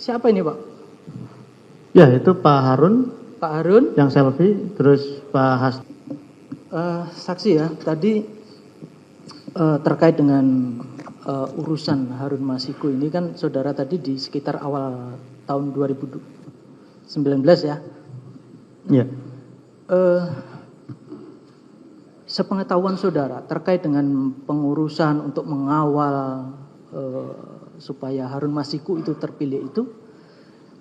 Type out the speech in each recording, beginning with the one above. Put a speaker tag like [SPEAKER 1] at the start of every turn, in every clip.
[SPEAKER 1] Siapa ini Pak?
[SPEAKER 2] Ya, itu Pak Harun
[SPEAKER 1] Pak Harun.
[SPEAKER 2] yang selfie, terus Pak Has.
[SPEAKER 1] Saksi ya, tadi terkait dengan urusan Harun Masiku ini kan saudara tadi di sekitar awal tahun 2019 ya.
[SPEAKER 2] Ya.
[SPEAKER 1] Sepengetahuan saudara terkait dengan pengurusan untuk mengawal supaya Harun Masiku itu terpilih itu,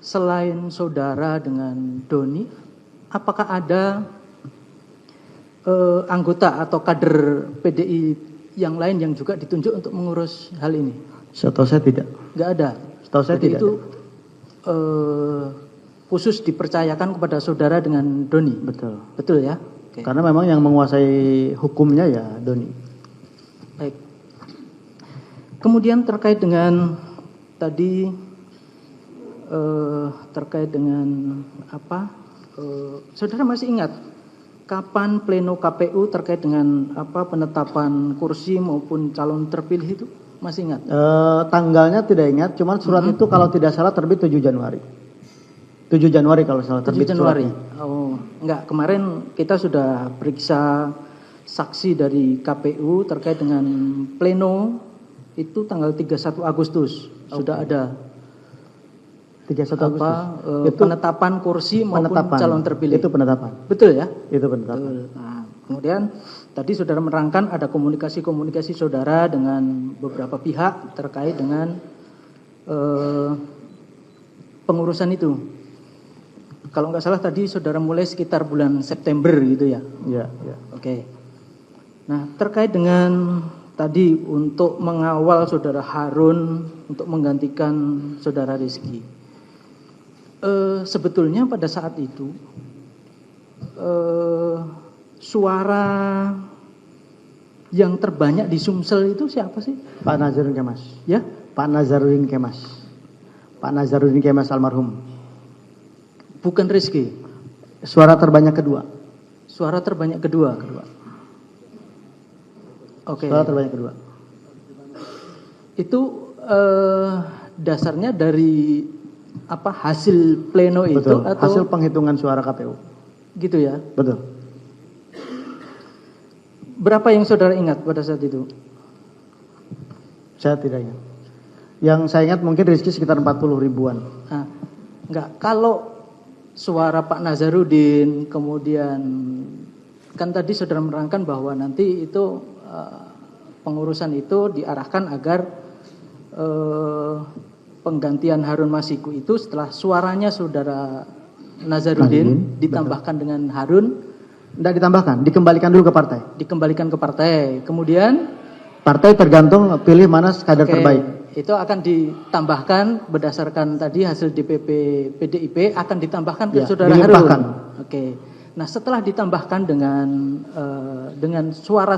[SPEAKER 1] selain saudara dengan Doni, apakah ada anggota atau kader PDI yang lain yang juga ditunjuk untuk mengurus hal ini?
[SPEAKER 2] Setahu saya tidak.
[SPEAKER 1] Enggak ada.
[SPEAKER 2] Setahu saya
[SPEAKER 1] Jadi
[SPEAKER 2] tidak.
[SPEAKER 1] itu khusus dipercayakan kepada saudara dengan Doni.
[SPEAKER 2] Betul.
[SPEAKER 1] Betul ya? Oke.
[SPEAKER 2] Karena memang yang menguasai hukumnya ya Doni.
[SPEAKER 1] Baik. Kemudian terkait dengan tadi terkait dengan apa? Saudara masih ingat kapan pleno KPU terkait dengan apa penetapan kursi maupun calon terpilih itu? Masih ingat?
[SPEAKER 2] Tanggalnya tidak ingat, cuman surat itu kalau tidak salah terbit 7 Januari. 7 Januari kalau salah
[SPEAKER 1] 7
[SPEAKER 2] terbit
[SPEAKER 1] Januari.
[SPEAKER 2] suratnya.
[SPEAKER 1] Oh, enggak. Kemarin kita sudah periksa saksi dari KPU terkait dengan pleno itu tanggal 31 Agustus. Sudah ada
[SPEAKER 2] 31
[SPEAKER 1] apa
[SPEAKER 2] Agustus. Itu
[SPEAKER 1] penetapan kursi maupun calon terpilih.
[SPEAKER 2] Itu penetapan.
[SPEAKER 1] Betul ya?
[SPEAKER 2] Itu penetapan.
[SPEAKER 1] Betul. Nah, kemudian tadi saudara menerangkan ada komunikasi-komunikasi saudara dengan beberapa pihak terkait dengan pengurusan itu. Kalau nggak salah tadi saudara mulai sekitar bulan September gitu ya?
[SPEAKER 2] Iya, iya.
[SPEAKER 1] Oke. Nah, terkait dengan tadi untuk mengawal saudara Harun untuk menggantikan saudara Rizky. Sebetulnya pada saat itu suara yang terbanyak di Sumsel itu siapa sih?
[SPEAKER 2] Pak Nazarudin Kemas.
[SPEAKER 1] Ya?
[SPEAKER 2] Pak Nazarudin Kemas. Pak Nazarudin Kemas almarhum.
[SPEAKER 1] Bukan Rizky.
[SPEAKER 2] Suara terbanyak kedua.
[SPEAKER 1] Suara terbanyak kedua. Oke.
[SPEAKER 2] Suara terbanyak kedua.
[SPEAKER 1] Itu dasarnya dari apa hasil pleno itu
[SPEAKER 2] Betul.
[SPEAKER 1] atau
[SPEAKER 2] Hasil penghitungan suara KPU.
[SPEAKER 1] gitu ya?
[SPEAKER 2] Betul.
[SPEAKER 1] Berapa yang saudara ingat pada saat itu?
[SPEAKER 2] Saya tidak ingat. Yang saya ingat mungkin Rizky sekitar 40 ribuan.
[SPEAKER 1] Nah, enggak, kalau suara Pak Nazarudin, kemudian kan tadi saudara menerangkan bahwa nanti itu pengurusan itu diarahkan agar penggantian Harun Masiku itu setelah suaranya saudara Nazarudin ditambahkan dengan Harun.
[SPEAKER 2] Tidak ditambahkan, dikembalikan dulu ke partai.
[SPEAKER 1] Dikembalikan ke partai. Kemudian
[SPEAKER 2] Partai tergantung pilih mana kader terbaik.
[SPEAKER 1] Itu akan ditambahkan berdasarkan tadi hasil DPP PDIP akan ditambahkan ke
[SPEAKER 2] Ya,
[SPEAKER 1] saudara
[SPEAKER 2] dilimpahkan.
[SPEAKER 1] Harun. Oke. Nah, setelah ditambahkan dengan suara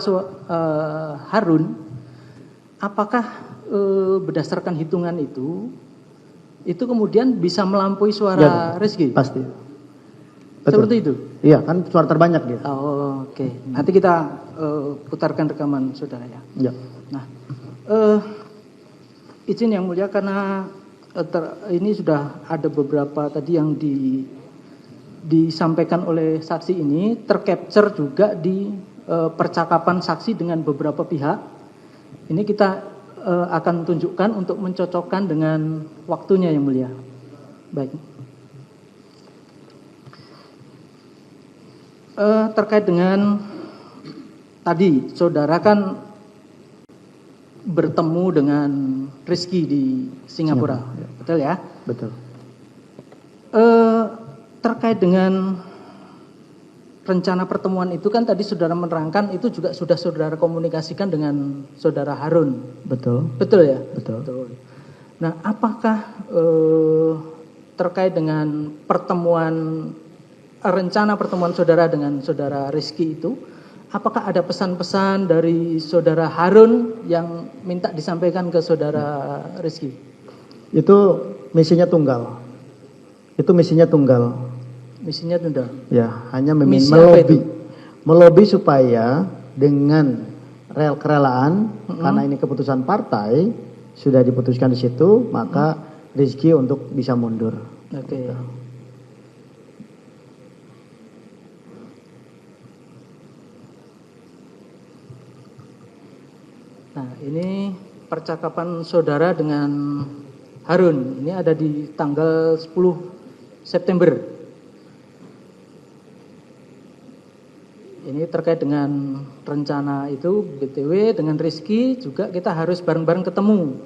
[SPEAKER 1] Harun, apakah berdasarkan hitungan itu kemudian bisa melampaui suara Rizky?
[SPEAKER 2] Pasti. Betul.
[SPEAKER 1] Seperti itu?
[SPEAKER 2] Iya, kan suara terbanyak dia.
[SPEAKER 1] Oh, oke. Nanti kita putarkan rekaman saudara ya.
[SPEAKER 2] Iya.
[SPEAKER 1] Nah, izin yang mulia karena ini sudah ada beberapa tadi yang disampaikan oleh saksi ini tercapture juga di percakapan saksi dengan beberapa pihak. Ini kita akan tunjukkan untuk mencocokkan dengan waktunya yang mulia. Baik. Terkait dengan tadi saudara kan bertemu dengan Rizky di Singapura.
[SPEAKER 2] Ya.
[SPEAKER 1] Betul ya?
[SPEAKER 2] Betul.
[SPEAKER 1] Terkait dengan rencana pertemuan itu kan tadi saudara menerangkan itu juga sudah saudara komunikasikan dengan saudara Harun.
[SPEAKER 2] Betul.
[SPEAKER 1] Betul ya?
[SPEAKER 2] Betul.
[SPEAKER 1] Betul. Nah, apakah terkait dengan rencana pertemuan saudara dengan saudara Rizky itu, apakah ada pesan-pesan dari saudara Harun yang minta disampaikan ke saudara Rizky?
[SPEAKER 2] Itu misinya tunggal. Misinya tunggal. Ya, hanya melobi supaya dengan kerelaan karena ini keputusan partai sudah diputuskan di situ, maka Rizky untuk bisa mundur.
[SPEAKER 1] Oke. Nah, ini percakapan saudara dengan Harun. Ini ada di tanggal 10 September. Ini terkait dengan rencana itu, BTW dengan Rizky juga kita harus bareng-bareng ketemu.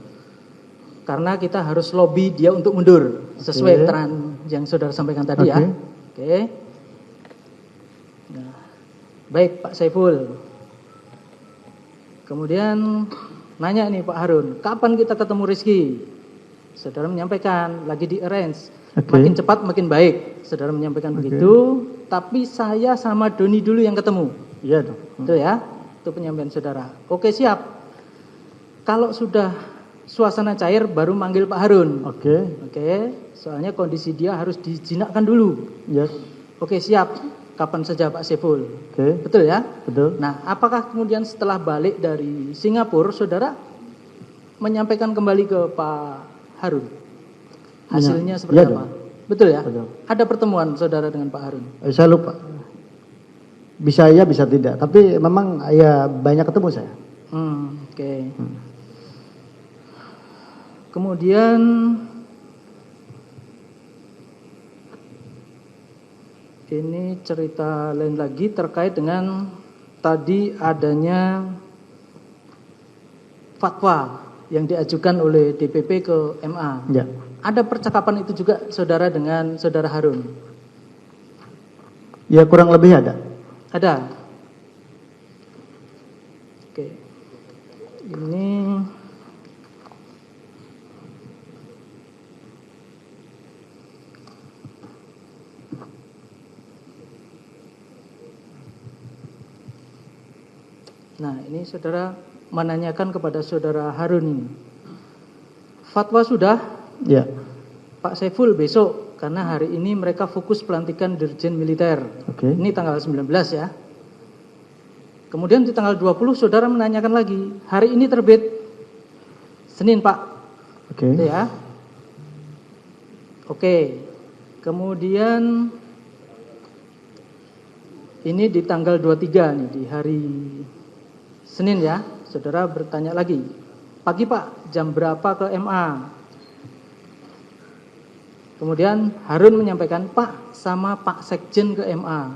[SPEAKER 1] Karena kita harus lobby dia untuk mundur. Sesuai keterangan yang saudara sampaikan tadi ya. Oke. Nah, baik Pak Saiful. Kemudian nanya nih Pak Harun, kapan kita ketemu Rizky? Saudara menyampaikan, lagi di arrange. Makin cepat makin baik. Saudara menyampaikan begitu, tapi saya sama Doni dulu yang ketemu.
[SPEAKER 2] Iya dong.
[SPEAKER 1] Itu ya, itu penyampaian saudara. Oke siap. Kalau sudah suasana cair baru manggil Pak Harun. Oke, soalnya kondisi dia harus dijinakkan dulu.
[SPEAKER 2] Yes.
[SPEAKER 1] Oke siap. Kapan saja Pak Saiful.
[SPEAKER 2] Oke.
[SPEAKER 1] Betul ya?
[SPEAKER 2] Betul.
[SPEAKER 1] Nah, apakah kemudian setelah balik dari Singapura, saudara menyampaikan kembali ke Pak Harun? Hasilnya seperti
[SPEAKER 2] iya
[SPEAKER 1] apa?
[SPEAKER 2] dong.
[SPEAKER 1] Betul ya?
[SPEAKER 2] Betul.
[SPEAKER 1] Ada pertemuan saudara dengan Pak Harun?
[SPEAKER 2] Saya lupa. Bisa ya, bisa tidak. Tapi memang ya banyak ketemu saya.
[SPEAKER 1] Oke. Kemudian ini cerita lain lagi terkait dengan tadi adanya fatwa yang diajukan oleh DPP ke MA.
[SPEAKER 2] Ya.
[SPEAKER 1] Ada percakapan itu juga saudara dengan saudara Harun?
[SPEAKER 2] Ya kurang lebih ada.
[SPEAKER 1] Ada. Oke. Ini Nah, ini saudara menanyakan kepada saudara Harun ini. Fatwa sudah?
[SPEAKER 2] Ya.
[SPEAKER 1] Pak Saiful besok, karena hari ini mereka fokus pelantikan Dirjen Militer.
[SPEAKER 2] Oke.
[SPEAKER 1] Ini tanggal 19 ya. Kemudian di tanggal 20 saudara menanyakan lagi, hari ini terbit Senin Pak.
[SPEAKER 2] Oke.
[SPEAKER 1] Itu ya. Oke. Kemudian ini di tanggal 23 nih, di hari Senin ya, saudara bertanya lagi, pagi Pak, jam berapa ke MA? Kemudian Harun menyampaikan, Pak, sama Pak Sekjen ke MA.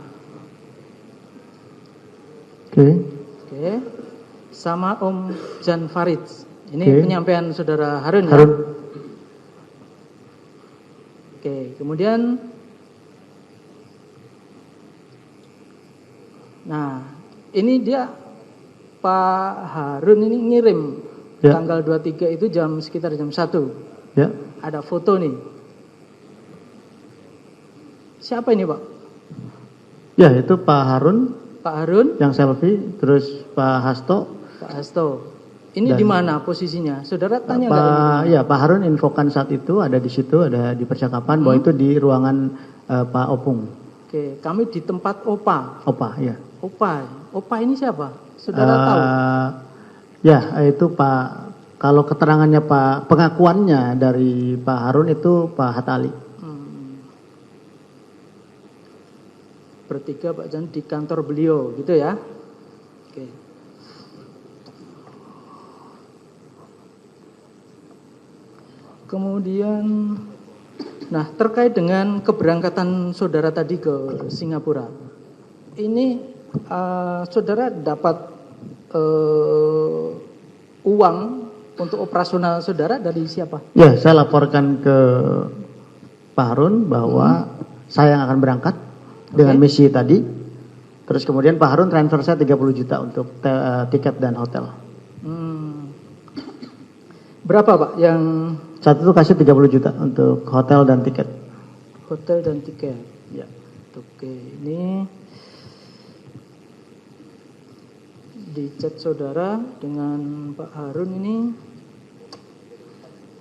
[SPEAKER 1] Oke. Sama Om Jan Farid. Ini penyampaian saudara Harun ya. Oke, kemudian nah, ini dia Pak Harun ini ngirim tanggal 23 itu sekitar jam 1.
[SPEAKER 2] Ya.
[SPEAKER 1] Ada foto nih. Siapa ini Pak?
[SPEAKER 2] Ya, itu Pak Harun.
[SPEAKER 1] Pak Harun.
[SPEAKER 2] Yang selfie, terus Pak Hasto.
[SPEAKER 1] Pak Hasto. Ini di mana posisinya? Saudara tanya nggak ini?
[SPEAKER 2] Ya, Pak Harun infokan saat itu ada di situ, ada di percakapan bahwa itu di ruangan Pak Opung.
[SPEAKER 1] Oke, kami di tempat Opa.
[SPEAKER 2] Opa, ya.
[SPEAKER 1] Opa ini siapa? Saudara tahu?
[SPEAKER 2] Ya, itu Pak. Kalau keterangannya Pak, pengakuannya dari Pak Harun itu Pak Hatta Ali.
[SPEAKER 1] Bertiga Pak Jan di kantor beliau, gitu ya? Oke. Kemudian, nah terkait dengan keberangkatan saudara tadi ke Singapura, ini saudara dapat uang untuk operasional saudara dari siapa?
[SPEAKER 2] Ya, saya laporkan ke Pak Harun bahwa saya yang akan berangkat dengan misi tadi. Terus kemudian Pak Harun transfer saya 30 juta untuk tiket dan hotel.
[SPEAKER 1] Berapa Pak yang
[SPEAKER 2] saat itu kasih 30 juta untuk hotel dan tiket.
[SPEAKER 1] Hotel dan tiket.
[SPEAKER 2] Ya.
[SPEAKER 1] Oke, ini di chat saudara dengan Pak Harun ini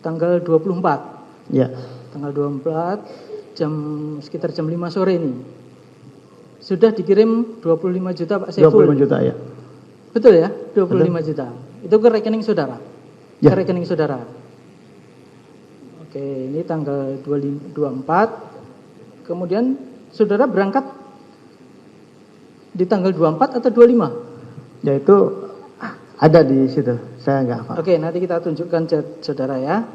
[SPEAKER 1] tanggal 24.
[SPEAKER 2] Ya.
[SPEAKER 1] Tanggal 24 sekitar jam 5 sore ini. Sudah dikirim 25 juta Pak Saiful.
[SPEAKER 2] 25 juta ya.
[SPEAKER 1] Betul ya? 25 juta. Itu ke rekening saudara.
[SPEAKER 2] Ya.
[SPEAKER 1] Ke rekening saudara. Oke, ini tanggal 24. Kemudian saudara berangkat di tanggal 24 atau 25?
[SPEAKER 2] Ya itu ada di situ, saya nggak hafal.
[SPEAKER 1] Oke, nanti kita tunjukkan saudara ya.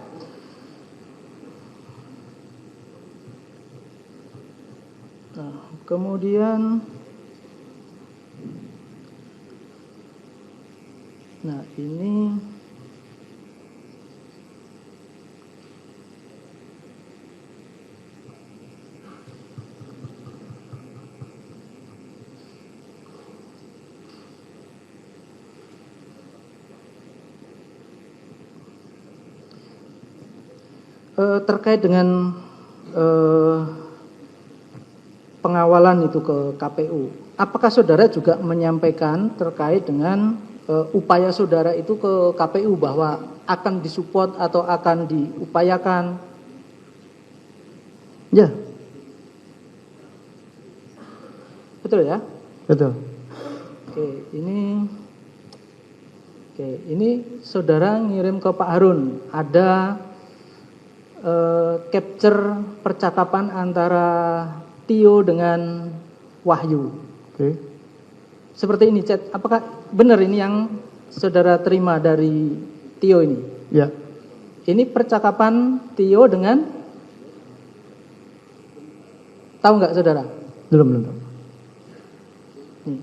[SPEAKER 1] Nah, kemudian, nah ini terkait dengan pengawalan itu ke KPU. Apakah saudara juga menyampaikan terkait dengan upaya saudara itu ke KPU bahwa akan disupport atau akan diupayakan?
[SPEAKER 2] Ya,
[SPEAKER 1] Betul ya?
[SPEAKER 2] betul.
[SPEAKER 1] Oke, ini saudara ngirim ke Pak Harun. Ada capture percakapan antara Tio dengan Wahyu.
[SPEAKER 2] Oke.
[SPEAKER 1] Seperti ini chat. Apakah benar ini yang saudara terima dari Tio ini?
[SPEAKER 2] Ya,
[SPEAKER 1] Ini percakapan Tio dengan, tahu nggak saudara?
[SPEAKER 2] belum.
[SPEAKER 1] Nih.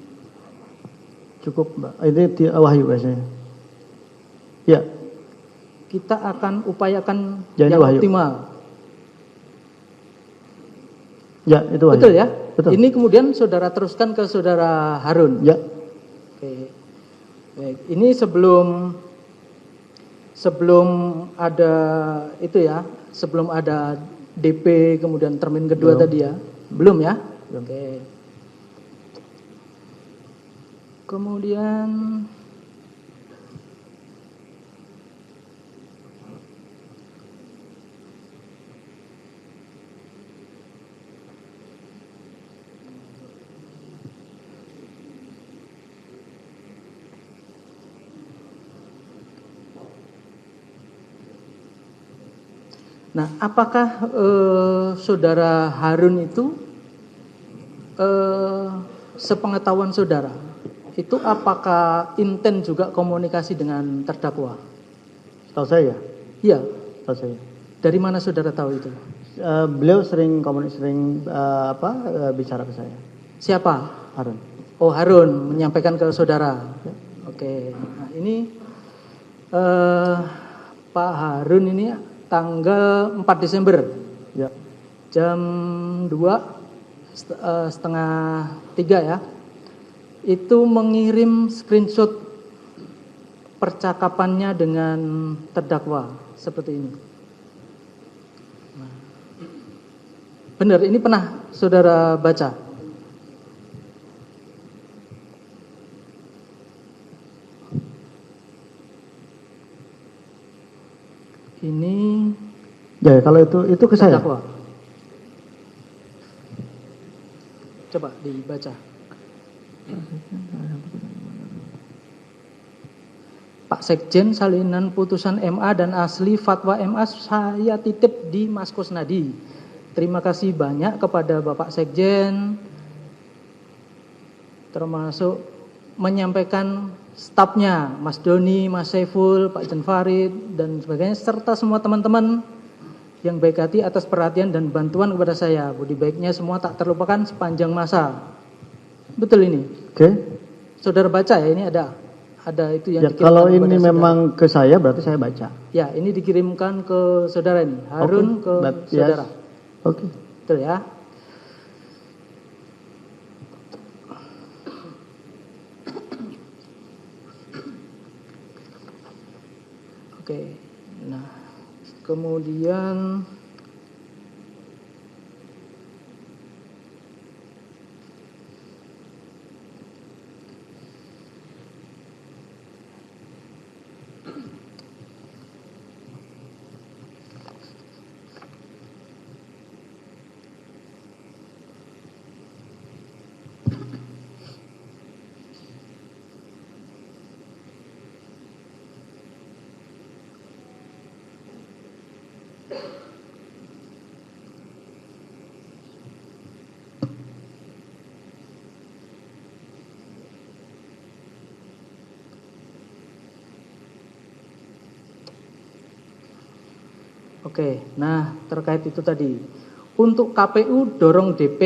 [SPEAKER 2] Cukup, Mbak. Ini Wahyu biasanya. Ya,
[SPEAKER 1] Kita akan upayakan
[SPEAKER 2] Ya, ini
[SPEAKER 1] yang
[SPEAKER 2] Wahyu.
[SPEAKER 1] optimal.
[SPEAKER 2] ya itu Wahyu.
[SPEAKER 1] Betul ya?
[SPEAKER 2] Betul.
[SPEAKER 1] Ini kemudian saudara teruskan ke saudara Harun.
[SPEAKER 2] Ya,
[SPEAKER 1] Oke. Baik, ini sebelum ada itu ya, sebelum ada DP kemudian termin kedua
[SPEAKER 2] Belum.
[SPEAKER 1] tadi ya. Belum ya?
[SPEAKER 2] Belum.
[SPEAKER 1] Oke. Kemudian nah, apakah saudara Harun itu sepengetahuan saudara itu apakah intent juga komunikasi dengan terdakwa?
[SPEAKER 2] setahu saya.
[SPEAKER 1] Iya.
[SPEAKER 2] Setahu saya.
[SPEAKER 1] Dari mana saudara tahu itu?
[SPEAKER 2] Beliau sering bicara ke saya.
[SPEAKER 1] Siapa?
[SPEAKER 2] Harun.
[SPEAKER 1] Oh, Harun menyampaikan ke saudara. Oke. Nah, ini Pak Harun ini tanggal 4 Desember
[SPEAKER 2] Ya,
[SPEAKER 1] jam 2:30 ya. Itu mengirim screenshot percakapannya dengan terdakwa seperti ini. Benar, ini pernah saudara baca? Ini
[SPEAKER 2] ya kalau itu ke saya.
[SPEAKER 1] terdakwa. Coba dibaca. Pak Sekjen, salinan putusan MA dan asli fatwa MA saya titip di Mas Kusnadi. Terima kasih banyak kepada Bapak Sekjen, termasuk menyampaikan stafnya, Mas Doni, Mas Saiful, Pak Jan Farid, dan sebagainya, serta semua teman-teman yang baik hati atas perhatian dan bantuan kepada saya. Budi baiknya semua tak terlupakan sepanjang masa. Betul ini?
[SPEAKER 2] Oke.
[SPEAKER 1] Saudara baca ya, ini ada itu yang
[SPEAKER 2] Ya,
[SPEAKER 1] dikirimkan
[SPEAKER 2] kalau
[SPEAKER 1] kepada
[SPEAKER 2] ini
[SPEAKER 1] saudara.
[SPEAKER 2] memang ke saya berarti saya baca.
[SPEAKER 1] Ya, ini dikirimkan ke saudara ini, Harun ke
[SPEAKER 2] Yes.
[SPEAKER 1] saudara.
[SPEAKER 2] Oke.
[SPEAKER 1] Betul ya? Oke. Nah, kemudian Oke, nah terkait itu tadi. Untuk KPU dorong DP,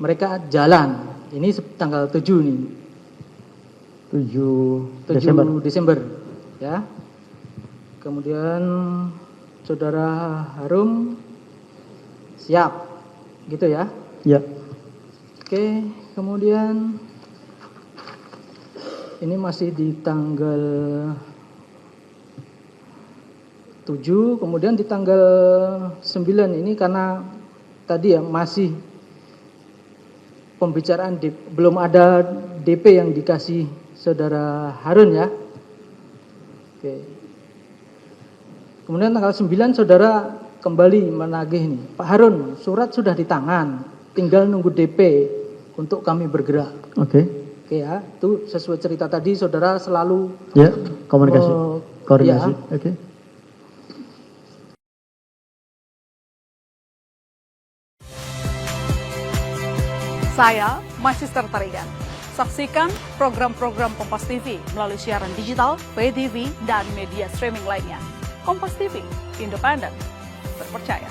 [SPEAKER 1] mereka jalan. Ini tanggal 7 nih.
[SPEAKER 2] 7
[SPEAKER 1] 7 Desember. Ya. Kemudian Saudara Harum siap. Gitu ya.
[SPEAKER 2] Ya.
[SPEAKER 1] Oke, kemudian ini masih di tanggal 7, kemudian di tanggal 9 ini karena tadi ya masih pembicaraan belum ada DP yang dikasih Saudara Harun ya. Oke. Kemudian tanggal 9 Saudara kembali menagih nih, Pak Harun, surat sudah di tangan, tinggal nunggu DP untuk kami bergerak.
[SPEAKER 2] Oke.
[SPEAKER 1] Oke ya, itu sesuai cerita tadi Saudara selalu
[SPEAKER 2] Ya, komunikasi. Koordinasi.
[SPEAKER 1] Ya.
[SPEAKER 2] Oke.
[SPEAKER 3] Saya Magister Tarigan. Saksikan program-program Kompas TV melalui siaran digital, pay TV, dan media streaming lainnya. Kompas TV, independen, terpercaya.